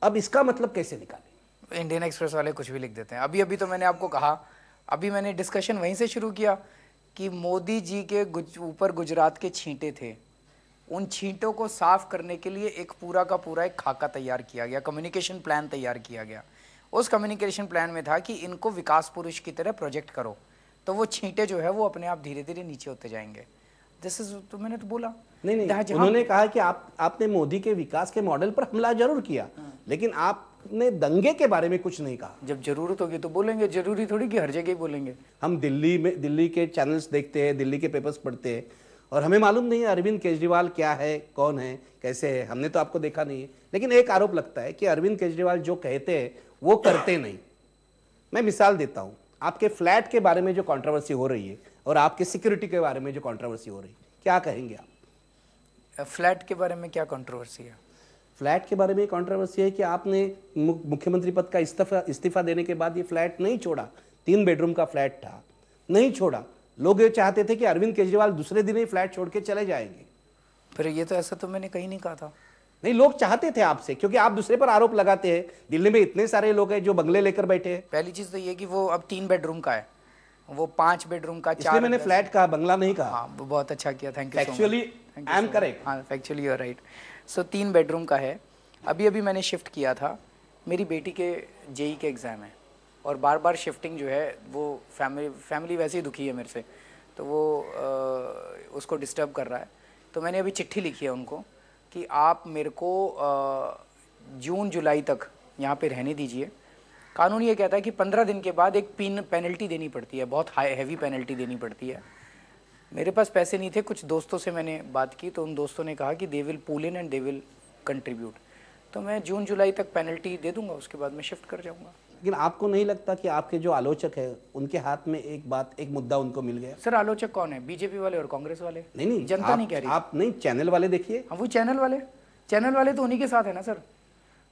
अब इसका मतलब कैसे निकाले? इंडियन एक्सप्रेस वाले कुछ भी लिख देते हैं। अभी तो मैंने आपको कहा, अभी मैंने डिस्कशन वहीं से शुरू किया कि मोदी जी के ऊपर गुजरात के छींटे थे। उन छींटों को साफ करने के लिए एक पूरा का पूरा एक खाका तैयार किया गया, कम्युनिकेशन प्लान तैयार किया गया। उस कम्युनिकेशन प्लान में था कि इनको विकास पुरुष की तरह प्रोजेक्ट करो, तो वो छींटे जो है वो अपने आप धीरे धीरे नीचे होते जाएंगे। दिस इज, तो मैंने तो बोला नहीं, उन्होंने कहा कि आपने मोदी के विकास के मॉडल पर हमला जरूर किया, लेकिन आपने दंगे के बारे में कुछ नहीं कहा। जब जरूरत होगी तो बोलेंगे, जरूरी थोड़ी कि हर जगह ही बोलेंगे। हम दिल्ली के चैनल्स देखते हैं, दिल्ली के पेपर्स पढ़ते हैं और हमें मालूम नहीं है अरविंद केजरीवाल क्या है, कौन है, कैसे है। हमने तो आपको देखा नहीं है, लेकिन एक आरोप लगता है कि अरविंद केजरीवाल जो कहते हैं वो करते नहीं। मैं मिसाल देता हूं, आपके फ्लैट के बारे में जो कंट्रोवर्सी हो रही है और आपके सिक्योरिटी के बारे में जो कंट्रोवर्सी हो रही है, क्या कहेंगे आप? फ्लैट के बारे में क्या कंट्रोवर्सी है? फ्लैट के बारे में कंट्रोवर्सी है कि आपने मुख्यमंत्री पद का इस्तीफा देने के बाद ये फ्लैट नहीं छोड़ा। 3 बेडरूम का फ्लैट था, नहीं छोड़ा। लोग ये चाहते थे कि अरविंद केजरीवाल दूसरे दिन ही फ्लैट छोड़ के चले जाएंगे। फिर ये तो ऐसा तो मैंने कहीं नहीं कहा था। नहीं, लोग चाहते थे आपसे, क्योंकि आप दूसरे पर आरोप लगाते हैं। दिल्ली में इतने सारे लोग हैं जो बंगले लेकर बैठे हैं। पहली चीज तो ये कि वो अब 3 बेडरूम का है, वो 5 बेडरूम का, 4। इसलिए मैंने फ्लैट कहा, बंगला नहीं कहा। हाँ, बहुत अच्छा किया, thank you. Actually I am correct. हाँ, factually you are right. So 3 bedroom का है। अभी मैंने शिफ्ट किया था, मेरी बेटी के जेई के एग्ज़ाम है और बार बार शिफ्टिंग जो है वो फैमिली वैसे ही दुखी है मेरे से, तो वो उसको डिस्टर्ब कर रहा है। तो मैंने अभी चिट्ठी लिखी है उनको कि आप मेरे को जून जुलाई तक यहाँ पे रहने दीजिए। कानून ये कहता है कि 15 दिन के बाद एक पेनल्टी देनी पड़ती है, बहुत हैवी पेनल्टी देनी पड़ती है। मेरे पास पैसे नहीं थे, कुछ दोस्तों से मैंने बात की तो उन दोस्तों ने कहा कि they will pull in and they will contribute. तो मैं जून जुलाई तक पेनल्टी दे दूंगा, उसके बाद मैं शिफ्ट कर जाऊंगा। लेकिन आपको नहीं लगता कि आपके जो आलोचक है उनके हाथ में एक मुद्दा उनको मिल गया? सर, आलोचक कौन है? बीजेपी वाले और कांग्रेस वाले? नहीं, जनता नहीं कह रही। आप नहीं, चैनल वाले देखिए। हाँ, वो चैनल वाले तो उन्हीं के साथ है ना सर।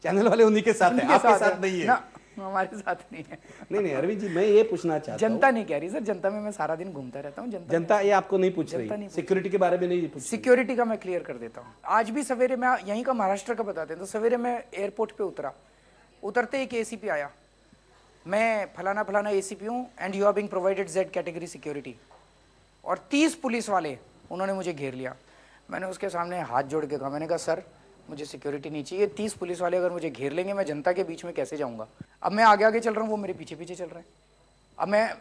चैनल वाले उन्हीं के साथ है, आपके साथ नहीं है। हमारे साथ नहीं है। नहीं अरविंद जी, मैं ये पूछना चाहता हूँ, जनता नहीं कह रही सर, जनता में मैं सारा दिन घूमता रहता हूँ। जनता ये आपको नहीं पूछ रही, सिक्योरिटी के बारे में नहीं पूछ रही। सिक्योरिटी का मैं क्लियर कर देता हूँ। आज भी सवेरे मैं यहीं का महाराष्ट्र का बताते हैं, तो सवेरे मैं एयरपोर्ट पे उतरते एक एसीपी आया, मैं फलाना फलाना एसीपी हूँ and you are being provided Z category security, और 30 पुलिस वाले उन्होंने मुझे घेर लिया। मैंने उसके सामने हाथ जोड़ के कहा, मैंने कहा सर मुझे सिक्योरिटी नहीं चाहिए, 30 पुलिस वाले अगर मुझे घेर लेंगे मैं जनता के बीच में कैसे जाऊंगा। अब मैं आगे आगे चल रहा हूँ, वो मेरे पीछे पीछे चल रहे हैं। अब मैं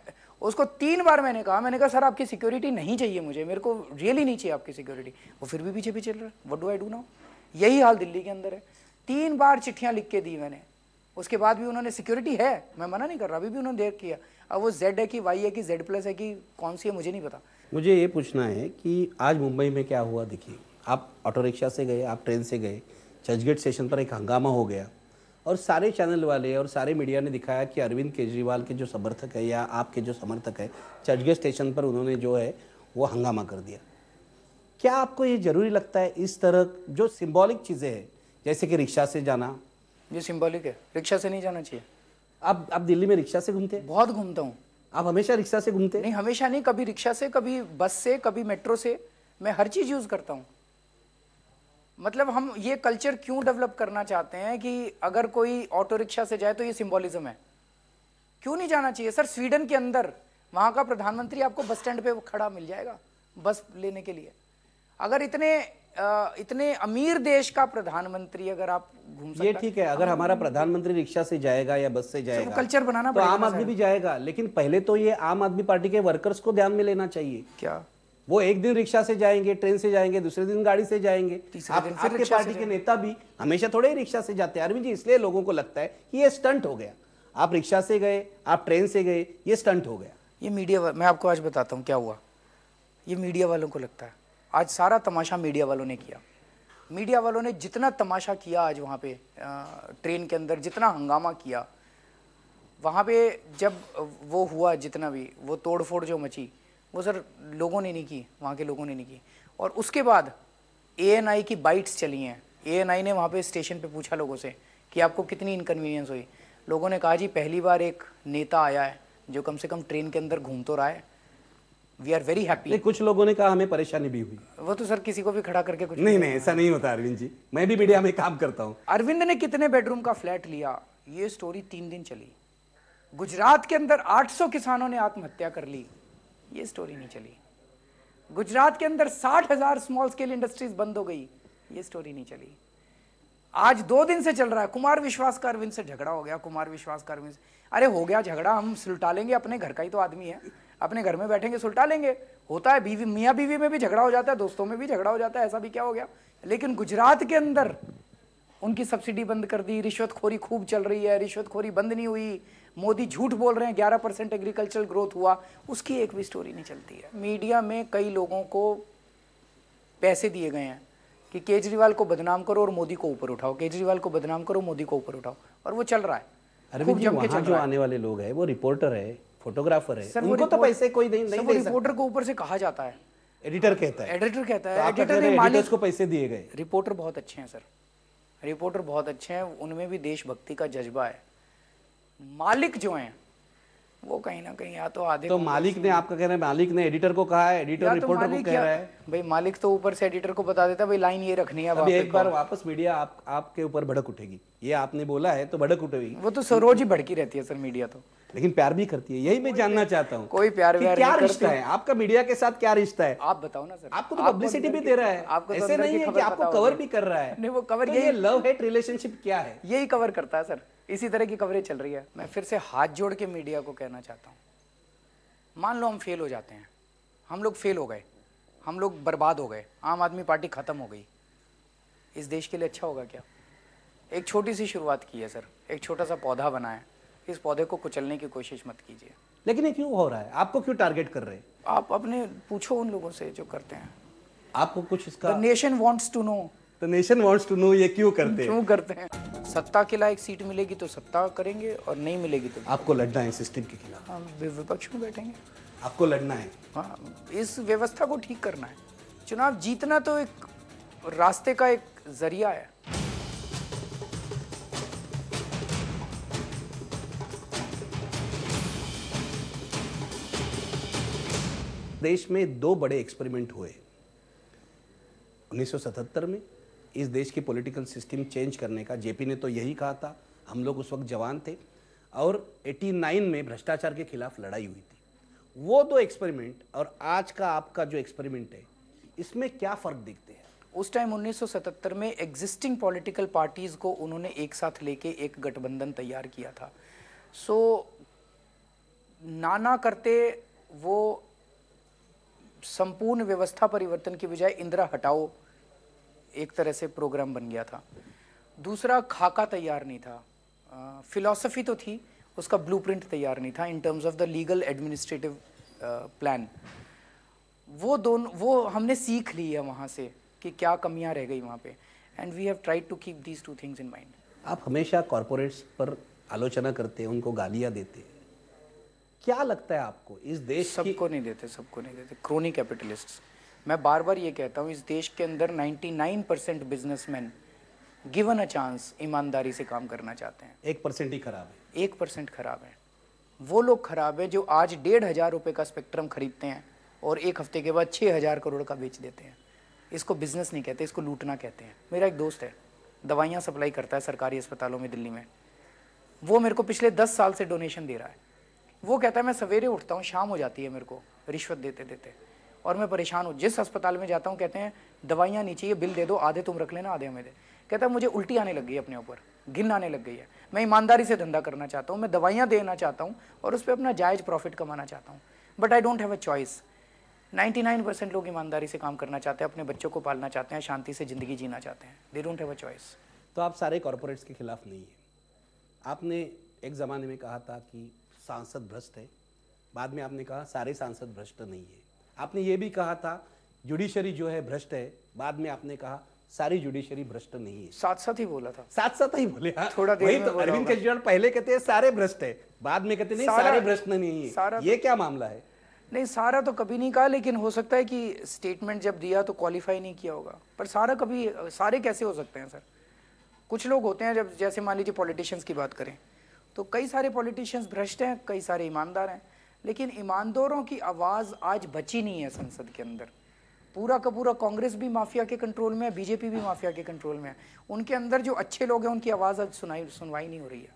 उसको 3 बार मैंने कहा सर आपकी सिक्योरिटी नहीं चाहिए मुझे, मेरे को रियली नहीं चाहिए आपकी सिक्योरिटी। वो फिर भी पीछे पीछे चल रहा है। What do I do now? यही हाल दिल्ली के अंदर है। 3 बार चिट्ठियां लिख के दी मैंने, उसके बाद भी उन्होंने, सिक्योरिटी है, मैं मना नहीं कर रहा, अभी भी उन्होंने देर किया। अब वो जेड है कि वाई है कि जेड प्लस है कि कौन सी है मुझे नहीं पता। मुझे ये पूछना है कि आज मुंबई में क्या हुआ। देखिए, आप ऑटो रिक्शा से गए, आप ट्रेन से गए, चर्चगेट स्टेशन पर एक हंगामा हो गया और सारे चैनल वाले और सारे मीडिया ने दिखाया कि अरविंद केजरीवाल के जो समर्थक है या आपके जो समर्थक है, चर्चगेट स्टेशन पर उन्होंने जो है वो हंगामा कर दिया। क्या आपको ये जरूरी लगता है इस तरह जो सिंबॉलिक चीज़ें हैं, जैसे कि रिक्शा से जाना? ये सिंबॉलिक है, रिक्शा से नहीं जाना चाहिए। आप दिल्ली में रिक्शा से घूमते हैं? बहुत घूमता हूँ। आप हमेशा रिक्शा से घूमते हैं? नहीं, हमेशा नहीं, कभी रिक्शा से, कभी बस से, कभी मेट्रो से, मैं हर चीज यूज करता हूँ। मतलब हम ये कल्चर क्यों डेवलप करना चाहते हैं कि अगर कोई ऑटो रिक्शा से जाए तो ये सिंबॉलिज्म है, क्यों नहीं जाना चाहिए सर? स्वीडन के अंदर वहां का प्रधानमंत्री आपको बस स्टैंड पे खड़ा मिल जाएगा बस लेने के लिए। अगर इतने अमीर देश का प्रधानमंत्री अगर आप घूम सकते, ये ठीक है, अगर हमारा प्रधानमंत्री रिक्शा से जाएगा या बस से जाएगा, कल्चर बनाना तो आम आदमी भी जाएगा। लेकिन पहले तो ये आम आदमी पार्टी के वर्कर्स को ध्यान में लेना चाहिए। क्या वो एक दिन रिक्शा से जाएंगे, ट्रेन से जाएंगे, दूसरे दिन गाड़ी से जाएंगे। आपके पार्टी के नेता भी हमेशा थोड़े ही रिक्शा से जाते हैं अरविंद जी, इसलिए लोगों को लगता है कि ये स्टंट हो गया। आप रिक्शा से गए, आप ट्रेन से गए, ये स्टंट हो गया। ये मीडिया, मैं आपको आज बताता हूँ क्या हुआ। ये मीडिया वालों को लगता है, आज सारा तमाशा मीडिया वालों ने किया। मीडिया वालों ने जितना तमाशा किया आज वहाँ पे ट्रेन के अंदर, जितना हंगामा किया वहाँ पे, जब वो हुआ, जितना भी वो तोड़ फोड़ जो मची, वो सर लोगों ने नहीं की, वहाँ के लोगों ने नहीं की। और उसके बाद ANI की बाइट्स चली हैं। ANI ने वहाँ पे स्टेशन पे पूछा लोगों से कि आपको कितनी इनकन्वीनियंस हुई। लोगों ने कहा जी पहली बार एक नेता आया है जो कम से कम ट्रेन के अंदर घूम तो रहा है, वी आर वेरी हैप्पी। कुछ लोगों ने कहा हमें परेशानी भी हुई। वो तो सर किसी को भी खड़ा करके कुछ नहीं, ऐसा नहीं होता अरविंद जी, मैं भी मीडिया में काम करता हूँ। अरविंद ने कितने बेडरूम का फ्लैट लिया, ये स्टोरी 3 दिन चली। गुजरात के अंदर 800 किसानों ने आत्महत्या कर ली, ये स्टोरी नहीं चली। गुजरात के अंदर 60,000 स्मॉल स्केल इंडस्ट्रीज बंद हो गई, ये स्टोरी नहीं चली। आज 2 दिन से चल रहा है, कुमार विश्वास का अरविंद से झगड़ा हो गया, कुमार विश्वास का अरविंद से। अरे हो गया झगड़ा, हम सुलटा लेंगे, अपने घर का ही तो आदमी है, अपने घर में बैठेंगे सुलटा लेंगे। होता है, बीवी मियाँ बीवी में भी झगड़ा हो जाता है, दोस्तों में भी झगड़ा हो जाता है, ऐसा भी क्या हो गया। लेकिन गुजरात के अंदर उनकी सब्सिडी बंद कर दी, रिश्वतखोरी खूब चल रही है, रिश्वतखोरी बंद नहीं हुई। मोदी झूठ बोल रहे हैं, 11% एग्रीकल्चरल ग्रोथ हुआ, उसकी एक भी स्टोरी नहीं चलती है। मीडिया में कई लोगों को पैसे दिए गए हैं कि केजरीवाल को बदनाम करो और मोदी को ऊपर उठाओ, केजरीवाल को बदनाम करो, मोदी को ऊपर उठाओ, और वो चल रहा है। अरविंद जी, वहाँ जो आने वाले लोग हैं वो रिपोर्टर है, फोटोग्राफर है, उनको तो पैसे कोई नहीं दे सकता। रिपोर्टर को ऊपर से कहा जाता है, एडिटर कहता है, एडिटर ने मालिक को पैसे दिए गए। रिपोर्टर बहुत अच्छे हैं सर, रिपोर्टर बहुत अच्छे हैं, उनमें भी देशभक्ति का जज्बा है। मालिक जो हैं वो कहीं ना कहीं या तो आधे, तो मालिक ने, आपका कहना है मालिक ने एडिटर को कहा है, एडिटर रिपोर्टर को कह रहा है। भाई मालिक तो ऊपर से एडिटर को बता देता है भाई लाइन ये रखनी है। अभी एक बार वापस मीडिया आपके ऊपर भड़क उठेगी, ये आपने बोला है तो भड़क उठेगी। वो तो रोज ही भड़की रहती है सर मीडिया तो, लेकिन प्यार भी करती है, यही मैं जानना चाहता हूँ। कोई प्यार व्यार क्या रिश्ता है आपका मीडिया के साथ, क्या रिश्ता है? आप बताओ ना सर। आपको तो पब्लिसिटी भी दे रहा है, आपको ऐसे नहीं है कि आपको कवर भी कर रहा है। नहीं, वो कवर, ये लव हेट रिलेशनशिप क्या है, यही कवर करता है सर, इसी तरह की कवरेज चल रही है। मैं फिर से हाथ जोड़ के मीडिया को कहना चाहता हूँ, मान लो हम फेल हो जाते हैं, हम लोग फेल हो गए, हम लोग बर्बाद हो गए, आम आदमी पार्टी खत्म हो गई, इस देश के लिए अच्छा होगा क्या? एक छोटी सी शुरुआत की है सर, एक छोटा सा पौधा बनाया, इस पौधे को कुचलने की कोशिश मत कीजिए। लेकिन ये क्यों हो रहा है, आपको क्यों टारगेट कर रहे हैं? आप अपने पूछो उन लोगों से जो करते हैं, आपको कुछ इसका, The nation wants to know, The nation wants to know, ये क्यों करते हैं? क्यों करते हैं? सत्ता के लायक सीट मिलेगी तो सत्ता करेंगे और नहीं मिलेगी तो आपको लड़ना है सिस्टम के खिलाफ, हम विपक्ष में बैठेंगे। आपको लड़ना है, हाँ, इस व्यवस्था को ठीक करना है। चुनाव जीतना तो एक रास्ते का एक जरिया है। देश में दो बड़े एक्सपेरिमेंट हुए 1977 में। इस देश की पॉलिटिकल सिस्टम चेंज करने का जेपी ने तो यही कहा था, हम लोग उस वक्त जवान थे। और 89 में भ्रष्टाचार के खिलाफ लड़ाई हुई थी। वो दो एक्सपेरिमेंट और आज का आपका जो एक्सपेरिमेंट है, इसमें क्या फर्क दिखते हैं? उस टाइम 1977 में एग्जिस्टिंग पॉलिटिकल पार्टीज को उन्होंने एक साथ लेके एक गठबंधन तैयार किया था। सो नाना करते वो संपूर्ण व्यवस्था परिवर्तन की बजाय इंदिरा हटाओ एक तरह से प्रोग्राम बन गया था। दूसरा, खाका तैयार नहीं था, फिलॉसफी तो थी, उसका ब्लूप्रिंट तैयार नहीं था in terms of the legal administrative plan. वो हमने सीख ली है वहाँ से कि क्या कमियां रह गई वहाँ पे, and we have tried to keep these two things in mind. आप हमेशा कॉरपोरेट्स पर आलोचना करते हैं, उनको गालियां देते हैं, क्या लगता है आपको इस देश की? सबको नहीं देते, क्रोनी कैपिटलिस्ट्स। मैं बार बार ये कहता हूँ, इस देश के अंदर 99% बिजनेसमैन गिवन अ चांस ईमानदारी से काम करना चाहते हैं। 1% ही खराब है। 1% खराब है। वो लोग खराब है जो आज 1,500 रुपये का स्पेक्ट्रम खरीदते हैं और एक हफ्ते के बाद 6,000 करोड़ का बेच देते हैं। इसको बिजनेस नहीं कहते, इसको लूटना कहते हैं। मेरा एक दोस्त है, दवाइयाँ सप्लाई करता है सरकारी अस्पतालों में दिल्ली में। वो मेरे को पिछले 10 साल से डोनेशन दे रहा है। वो कहता है मैं सवेरे उठता हूँ, शाम हो जाती है मेरे को रिश्वत देते देते, और मैं परेशान हूँ। जिस अस्पताल में जाता हूँ कहते हैं दवाइयाँ नहीं चाहिए, बिल दे दो, आधे तुम रख लेना, आधे हमें दे। कहता है मुझे उल्टी आने लग गई है, अपने ऊपर घिन आने लग गई है। मैं ईमानदारी से धंधा करना चाहता हूँ, मैं दवाइयाँ देना चाहता हूँ और उस पर अपना जायज़ प्रॉफिट कमाना चाहता हूँ, but I don't have a choice. 99% लोग ईमानदारी से काम करना चाहते हैं, अपने बच्चों को पालना चाहते हैं, शांति से ज़िंदगी जीना चाहते हैं। They don't have a choice. तो आप सारे कॉरपोरेट्स के खिलाफ नहीं है। आपने एक ज़माने में कहा था कि सांसद भ्रष्ट है, बाद में आपने कहा सारे सांसद भ्रष्ट नहीं है। आपने ये भी कहा था जुडिशरी जो है भ्रष्ट है, बाद में आपने कहा सारी जुडिशरी भ्रष्ट नहीं है। साथ साथ ही बोला था, साथ साथ ही बोले। हाँ, थोड़ा देर वही में तो बोला अरविंद होगा। केजरीवाल पहले कहते हैं सारे भ्रष्ट है, बाद में कहते नहीं सारे भ्रष्ट नहीं है। ये क्या मामला है? नहीं, सारा तो कभी नहीं कहा, लेकिन हो सकता है कि स्टेटमेंट जब दिया तो क्वालिफाई नहीं किया होगा। पर सारा कभी, सारे कैसे हो सकते हैं सर? कुछ लोग होते हैं, जब जैसे मान लीजिए पॉलिटिशियंस की बात करें तो कई सारे पॉलिटिशियंस भ्रष्ट हैं, कई सारे ईमानदार हैं, लेकिन ईमानदारों की आवाज़ आज बची नहीं है संसद के अंदर। पूरा का पूरा कांग्रेस भी माफिया के कंट्रोल में है, बीजेपी भी माफिया के कंट्रोल में है। उनके अंदर जो अच्छे लोग हैं उनकी आवाज़ आज सुनवाई नहीं हो रही है,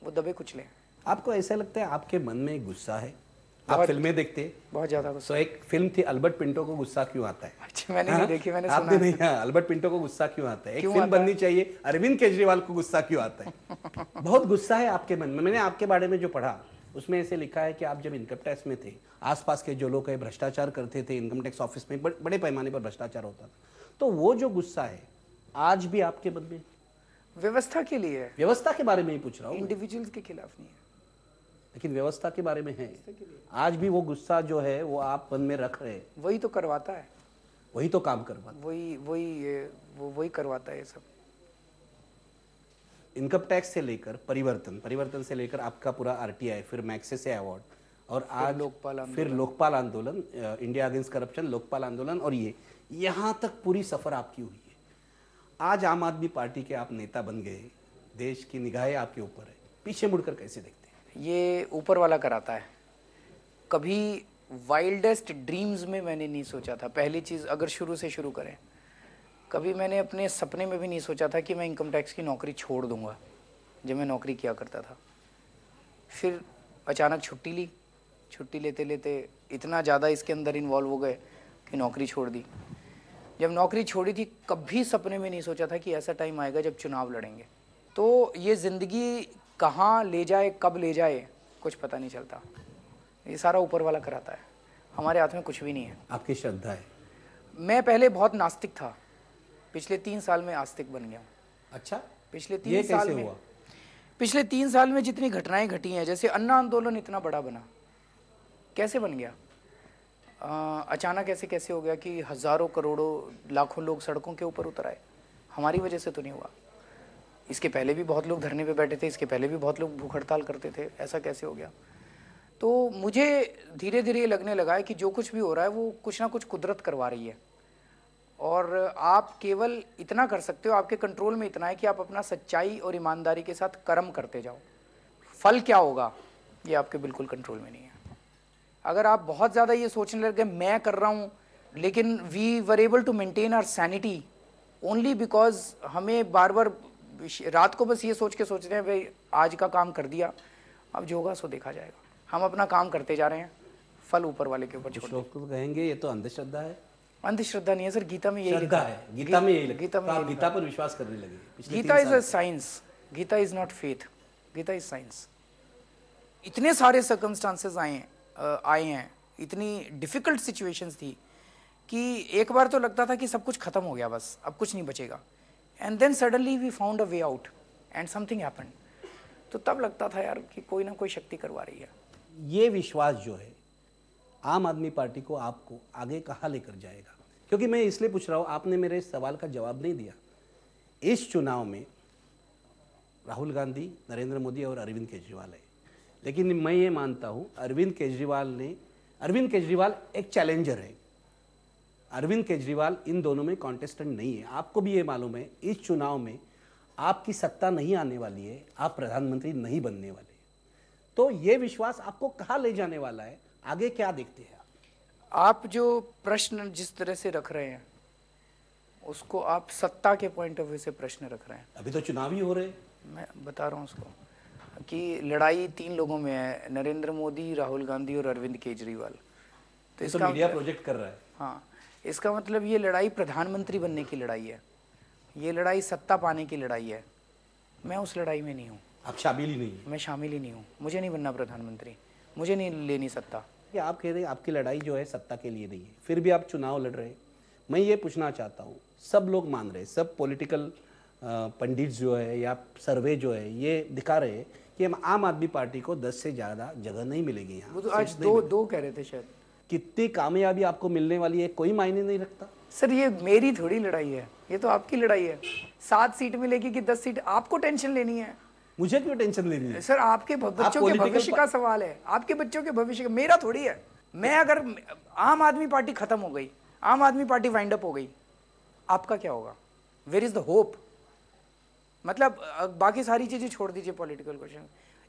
वो दबे कुचले। आपको ऐसा लगता है आपके मन में गुस्सा है? आप फिल्में देखते हैं? बहुत ज्यादा गुस्सा। तो एक फिल्म थी अल्बर्ट पिंटो को गुस्सा क्यों आता है? अच्छा, मैंने नहीं देखी, मैंने सुना आपने है। नहीं? हाँ, अल्बर्ट पिंटो को गुस्सा क्यों आता है? एक क्यों फिल्म आता है? बननी चाहिए अरविंद केजरीवाल को गुस्सा क्यों आता है? बहुत गुस्सा है आपके मन में। मैंने आपके बारे में जो पढ़ा उसमें ऐसे लिखा है कि आप जब इनकम टैक्स में थे, आसपास के जो लोग भ्रष्टाचार करते थे, इनकम टैक्स ऑफिस में बड़े पैमाने पर भ्रष्टाचार होता था, तो वो जो गुस्सा है आज भी आपके मन में? व्यवस्था के लिए है, व्यवस्था के बारे में ही पूछ रहा हूँ, इंडिविजुअल्स के खिलाफ नहीं है, लेकिन व्यवस्था के बारे में है। आज भी वो गुस्सा जो है वो आप मन में रख रहे हैं। वही तो करवाता है, वही तो काम करवाता है, वही करवाता है ये सब। इनकम टैक्स से लेकर परिवर्तन से लेकर आपका पूरा आरटीआई, फिर मैग्सेसे अवार्ड, और आज फिर लोकपाल आंदोलन, इंडिया अगेंस्ट करप्शन, लोकपाल आंदोलन, और ये यहाँ तक पूरी सफर आपकी हुई है। आज आम आदमी पार्टी के आप नेता बन गए, देश की निगाहें आपके ऊपर है, पीछे मुड़कर कैसे देखते हैं? ये ऊपर वाला कराता है। कभी वाइल्डेस्ट ड्रीम्स में मैंने नहीं सोचा था। पहली चीज़, अगर शुरू से शुरू करें, कभी मैंने अपने सपने में भी नहीं सोचा था कि मैं इनकम टैक्स की नौकरी छोड़ दूंगा जब मैं नौकरी किया करता था। फिर अचानक छुट्टी ली, छुट्टी लेते लेते इतना ज़्यादा इसके अंदर इन्वॉल्व हो गए कि नौकरी छोड़ दी। जब नौकरी छोड़ी थी, कभी सपने में नहीं सोचा था कि ऐसा टाइम आएगा जब चुनाव लड़ेंगे। तो ये ज़िंदगी कहाँ ले जाए, कब ले जाए, कुछ पता नहीं चलता। ये सारा ऊपर वाला कराता है, हमारे हाथ में कुछ भी नहीं है। आपकी श्रद्धा है? मैं पहले बहुत नास्तिक था, पिछले 3 साल में आस्तिक बन गया हूँ। अच्छा, पिछले 3 साल में जितनी घटनाएं घटी हैं, जैसे अन्ना आंदोलन इतना बड़ा बना, कैसे बन गया? अचानक ऐसे कैसे हो गया कि हजारों करोड़ों लाखों लोग सड़कों के ऊपर उतर आए? हमारी वजह से तो नहीं हुआ। इसके पहले भी बहुत लोग धरने पे बैठे थे, इसके पहले भी बहुत लोग भूख हड़ताल करते थे, ऐसा कैसे हो गया? तो मुझे धीरे धीरे लगने लगा है कि जो कुछ भी हो रहा है वो कुछ ना कुछ कुदरत करवा रही है, और आप केवल इतना कर सकते हो, आपके कंट्रोल में इतना है कि आप अपना सच्चाई और ईमानदारी के साथ कर्म करते जाओ। फल क्या होगा ये आपके बिल्कुल कंट्रोल में नहीं है। अगर आप बहुत ज्यादा ये सोचने लगे मैं कर रहा हूं, लेकिन we were able to maintain our sanity only because हमें बार बार रात को बस ये सोच के सोचते हैं भाई आज का काम कर दिया, अब जो होगा सो देखा जाएगा। हम अपना काम करते जा रहे हैं, फल ऊपर वाले के ऊपर छोड़ लोग तो कहेंगे ये तो अंधश्रद्धा है। अंधश्रद्धा नहीं है सर, गीता में यही श्रद्धा लिखा है, गीता में यही लिखा। गीता में तो आप यही गीता पर विश्वास करने लगे पिछले गीता 3 इज साल a science, Gita is not faith, Gita is science. इतने सारे सर्कमस्टांसेस आए हैं, इतनी डिफिकल्ट सिचुएशंस थी कि एक बार तो लगता था कि सब कुछ खत्म हो गया, बस अब कुछ नहीं बचेगा, and then suddenly we found a way out and something happened. तो तब लगता था यार कि कोई ना कोई शक्ति करवा रही है। ये विश्वास जो है आम आदमी पार्टी को आपको आगे कहाँ लेकर जाएगा? क्योंकि मैं इसलिए पूछ रहा हूँ, आपने मेरे सवाल का जवाब नहीं दिया। इस चुनाव में राहुल गांधी, नरेंद्र मोदी और अरविंद केजरीवाल है, लेकिन मैं ये मानता हूँ अरविंद केजरीवाल एक चैलेंजर है। अरविंद केजरीवाल इन दोनों में कॉन्टेस्टेंट नहीं है। आपको भी ये मालूम है इस चुनाव में आपकी सत्ता नहीं आने वाली है, आप प्रधानमंत्री नहीं बनने वाले। तो ये विश्वास आपको कहाँ ले जाने वाला है? आगे क्या देखते हैं आप जो प्रश्न जिस तरह से रख रहे हैं उसको आप सत्ता के पॉइंट ऑफ व्यू से प्रश्न रख रहे हैं। अभी तो चुनाव ही हो रहे हैं। मैं बता रहा हूँ उसको कि लड़ाई 3 लोगों में है, नरेंद्र मोदी, राहुल गांधी और अरविंद केजरीवाल। तो इसका मीडिया प्रोजेक्ट कर रहा है। हाँ, इसका मतलब ये लड़ाई प्रधानमंत्री बनने की लड़ाई है, ये लड़ाई सत्ता पाने की लड़ाई है। मैं उस लड़ाई में नहीं हूँ। आप शामिल ही नहीं है। मैं शामिल ही नहीं हूँ, मुझे नहीं बनना प्रधानमंत्री, मुझे नहीं लेनी सत्ता। कि आप कह रहे हैं आपकी लड़ाई जो है सत्ता के लिए नहीं है, फिर भी आप चुनाव लड़ रहे हैं। मैं ये पूछना चाहता हूँ, सब लोग मान रहे हैं, सब पॉलिटिकल पंडित जो है या सर्वे जो है ये दिखा रहे हैं कि हम आम आदमी पार्टी को 10 से ज़्यादा जगह नहीं मिलेगी यहाँ। वो तो आज दो कह रहे थे शायद। कितनी कामयाबी आपको मिलने वाली है कोई मायने नहीं रखता। सर ये मेरी थोड़ी लड़ाई है, ये तो आपकी लड़ाई है। 7 सीट मिलेगी कि 10 सीट, आपको टेंशन लेनी है। मुझे क्यों टेंशन लेनी है? सर आपके बच्चों के भविष्य का सवाल है, आपके बच्चों के भविष्य का, मेरा थोड़ी है। मैं अगर आम आदमी पार्टी खत्म हो गई, आम आदमी पार्टी वाइंड अप हो गई, आपका क्या होगा? Where is the hope? मतलब बाकी सारी चीजें छोड़ दीजिए, पॉलिटिकल क्वेश्चन,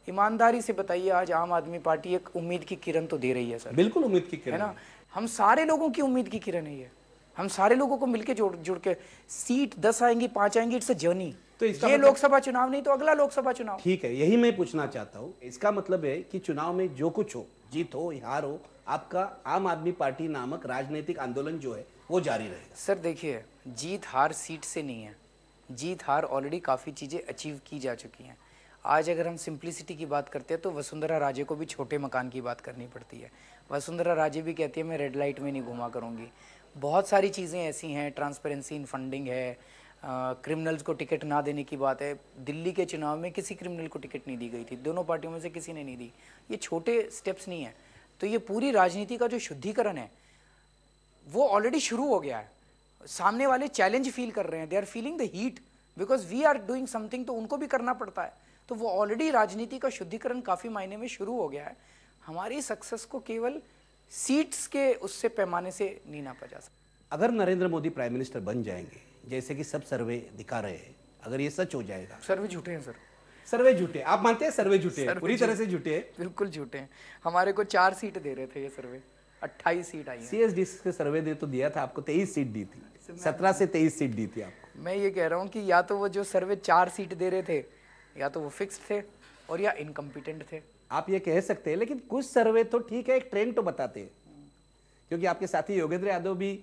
ईमानदारी से बताइए आज आम आदमी पार्टी एक उम्मीद की किरण तो दे रही है सर। बिल्कुल उम्मीद की किरण है ना, हम सारे लोगों की उम्मीद की किरण है ये। हम सारे लोगों को मिलके जुड़ के सीट 10 आएंगी, 5 आएंगी, इट्स अ जर्नी। तो इसका ये लोकसभा चुनाव नहीं तो अगला लोकसभा चुनाव। ठीक है, यही मैं पूछना चाहता हूँ। इसका मतलब है कि चुनाव में जो कुछ हो, जीत हो हार हो, आपका आम आदमी पार्टी नामक राजनीतिक आंदोलन जो है वो जारी रहेगा। सर देखिए, जीत हार सीट से नहीं है, जीत हार ऑलरेडी काफ़ी चीज़ें अचीव की जा चुकी हैं। आज अगर हम सिंप्लिसिटी की बात करते हैं तो वसुंधरा राजे को भी छोटे मकान की बात करनी पड़ती है। वसुंधरा राजे भी कहती है मैं रेड लाइट में नहीं घुमा करूँगी। बहुत सारी चीज़ें ऐसी हैं, ट्रांसपेरेंसी इन फंडिंग है, क्रिमिनल्स को टिकट ना देने की बात है। दिल्ली के चुनाव में किसी क्रिमिनल को टिकट नहीं दी गई थी, दोनों पार्टियों में से किसी ने नहीं दी। ये छोटे स्टेप्स नहीं है। तो ये पूरी राजनीति का जो शुद्धिकरण है वो ऑलरेडी शुरू हो गया है। सामने वाले चैलेंज फील कर रहे हैं, they are feeling the heat because we are doing something, तो उनको भी करना पड़ता है। तो वो ऑलरेडी राजनीति का शुद्धिकरण काफी मायने में शुरू हो गया है। हमारी सक्सेस को केवल सीट्स के उससे पैमाने से नहीं नापा जा सकता। अगर नरेंद्र मोदी प्राइम मिनिस्टर बन जाएंगे, जैसे कि सब सर्वे दिखा रहे हैं, अगर ये सच हो जाएगा। सर्वे झूठे हैं सर, सर्वे झूठे? आप मानते हैं सर्वे झूठे हैं? पूरी तरह से झूठे हैं? बिल्कुल झूठे हैं। हमारे को 4 सीट दे रहे थे ये सर्वे, 28 सीट आई है। CSD से सर्वे दे तो दिया था आपको, 23 सीट दी थी, 17 से 23 सीट दी थी आपको। मैं ये कह रहा हूँ कि या तो वो जो सर्वे 4 सीट दे रहे थे या तो वो फिक्स थे और या इनकम्पिटेंट थे। आप ये कह सकते हैं, लेकिन कुछ सर्वे तो ठीक है, एक ट्रेंड तो बताते हैं। क्योंकि आपके साथी योगेंद्र यादव भी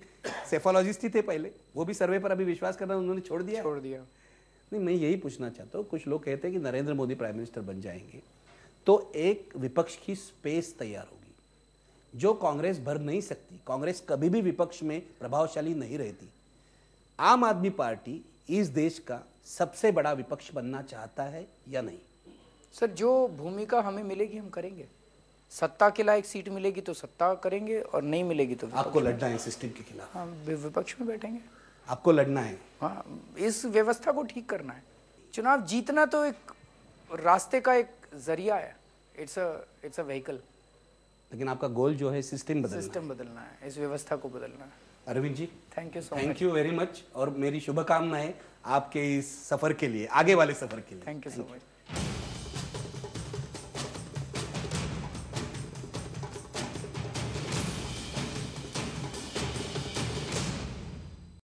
सेफोलॉजिस्ट ही थे पहले, वो भी सर्वे पर अभी विश्वास करना उन्होंने छोड़ दिया। नहीं, मैं यही पूछना चाहता हूँ, कुछ लोग कहते हैं कि नरेंद्र मोदी प्राइम मिनिस्टर बन जाएंगे तो एक विपक्ष की स्पेस तैयार होगी जो कांग्रेस भर नहीं सकती। कांग्रेस कभी भी विपक्ष में प्रभावशाली नहीं रहती। आम आदमी पार्टी इस देश का सबसे बड़ा विपक्ष बनना चाहता है या नहीं? सर जो भूमिका हमें मिलेगी हम करेंगे। सत्ता के लायक सीट मिलेगी तो सत्ता करेंगे और नहीं मिलेगी तो आपको लड़ना है सिस्टम के खिलाफ? हाँ, विपक्ष में बैठेंगे। आपको लड़ना है? हाँ, इस व्यवस्था को ठीक करना है। चुनाव जीतना तो एक रास्ते का एक जरिया है, इट्स अ व्हीकल। लेकिन आपका गोल जो है सिस्टम बदलना है, इस व्यवस्था को बदलना है। Arvind ji, thank you so much. Thank you very much, और मेरी शुभकामनाएं आपके इस सफर के लिए, आगे वाले सफर के लिए। Thank you so much.